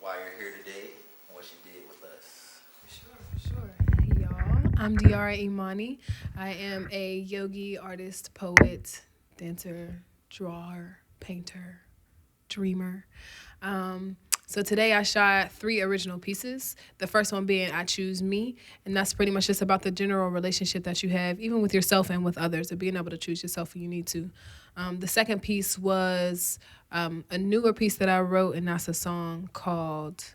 why you're here today and what you did with us. For sure. Hey, y'all. I'm Diarra Imani. I am a yogi, artist, poet, dancer, drawer, painter, dreamer. So today I shot 3 original pieces. The first one being I Choose Me, and that's pretty much just about the general relationship that you have, even with yourself and with others, of being able to choose yourself when you need to. The second piece was a newer piece that I wrote, and that's a song called.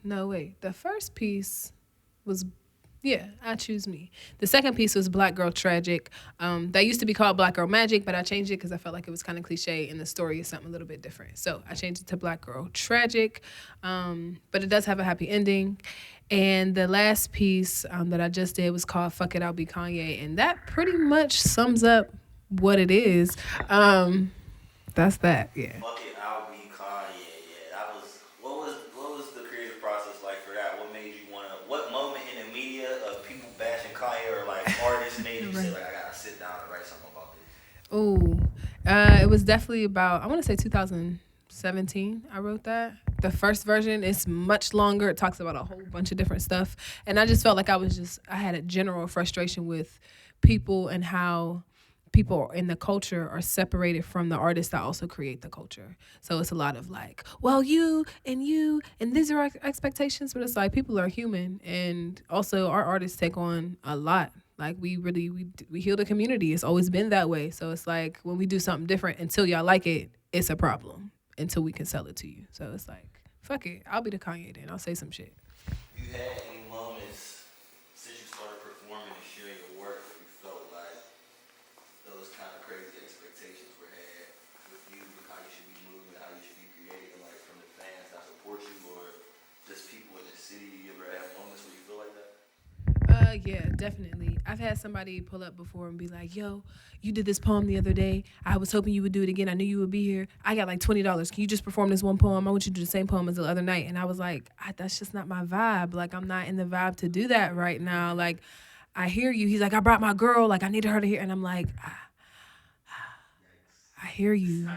No, wait. The first piece was I Choose Me. The second piece was Black Girl Tragic. That used to be called Black Girl Magic, but I changed it because I felt like it was kind of cliche and the story is something a little bit different. So I changed it to Black Girl Tragic, but it does have a happy ending. And the last piece that I just did was called Fuck It, I'll Be Kanye. And that pretty much sums up what it is. That's that, yeah. Fuck it, I'll be Kanye. Yeah, that was what was the creative process like for that? What made you wanna? What moment in the media of people bashing Kanye or like artists made you say like I gotta sit down and write something about this? It was definitely about, I want to say 2017 I wrote that. The first version is much longer. It talks about a whole bunch of different stuff. And I just felt like I had a general frustration with people and how people in the culture are separated from the artists that also create the culture. So it's a lot of like, well, you, and these are expectations, but it's like people are human, and also our artists take on a lot. Like we heal the community. It's always been that way. So it's like when we do something different, until y'all like it, it's a problem. Until we can sell it to you. So it's like, fuck it, I'll be the Kanye then. I'll say some shit. You had any moments since you started performing and sharing your work where you felt like those kind of crazy expectations were had with you, with how you should be moving, how you should be creating, like from the fans that support you, or just people in the city? You ever have moments where you feel like that? Yeah, definitely. I've had somebody pull up before and be like, yo, you did this poem the other day. I was hoping you would do it again. I knew you would be here. I got like $20. Can you just perform this one poem? I want you to do the same poem as the other night. And I was like, that's just not my vibe. Like, I'm not in the vibe to do that right now. Like, I hear you. He's like, I brought my girl. Like, I needed her to hear. And I'm like, I hear you.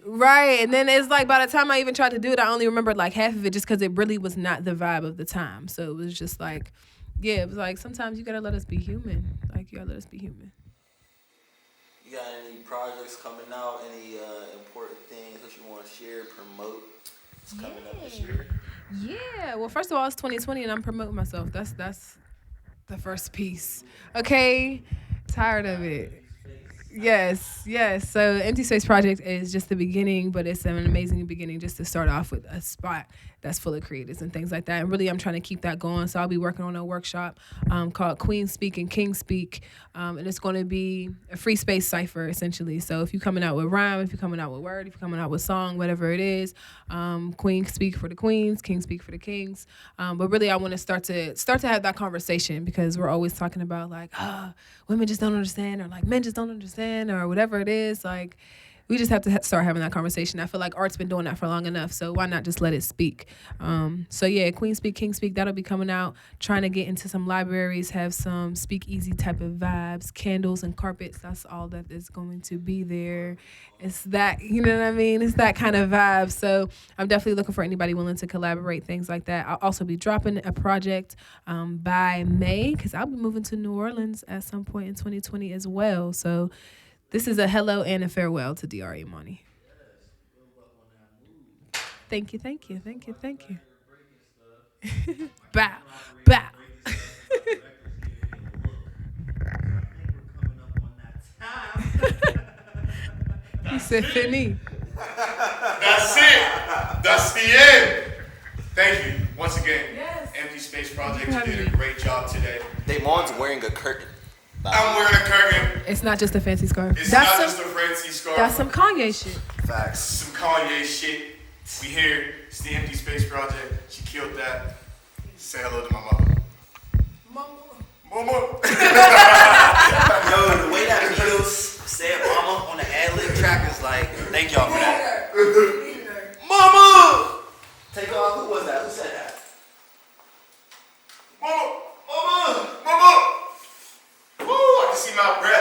Right. And then it's like by the time I even tried to do it, I only remembered like half of it just because it really was not the vibe of the time. So it was just like, yeah, it was like sometimes you got to let us be human. Like, you got to let us be human. You got any projects coming out? Any important things that you want to share, promote? It's coming up this year. Yeah. Well, first of all, it's 2020 and I'm promoting myself. That's the first piece. Okay. Tired of it. Yes. So Empty Space Project is just the beginning, but it's an amazing beginning just to start off with a spot that's full of creatives and things like that. And really, I'm trying to keep that going. So I'll be working on a workshop called Queen Speak and King Speak. And it's going to be a free space cipher, essentially. So if you're coming out with rhyme, if you're coming out with word, if you're coming out with song, whatever it is, Queen Speak for the queens, King Speak for the kings. But really, I want to start to have that conversation, because we're always talking about like, women just don't understand, or like men just don't understand, or whatever it is. Like, we just have to start having that conversation. I feel like art's been doing that for long enough, so why not just let it speak? So yeah, Queen Speak, King Speak, that'll be coming out. Trying to get into some libraries, have some speakeasy type of vibes, candles and carpets. That's all that is going to be there. It's that, you know what I mean? It's that kind of vibe. So I'm definitely looking for anybody willing to collaborate, things like that. I'll also be dropping a project by May, because I'll be moving to New Orleans at some point in 2020 as well. So this is a hello and a farewell to Diarra Imani. Thank you. Bow. He said Finny. That's it. That's the end. Thank you once again. Yes. Empty Space Project, you did a great job today. Damon's wearing a curtain. I'm wearing a curtain. It's not just a fancy scarf. It's not just a fancy scarf. That's some Kanye shit. Facts. Some Kanye shit. We here. It's the Empty Space Project. She killed that. Say hello to my mother. Mama. Yo, the way that Beatles said "mama" on the ad-lib track is like, thank y'all for that. Mama. Take off. Who was that? Who said that? Mama. Woo! I can see my breath.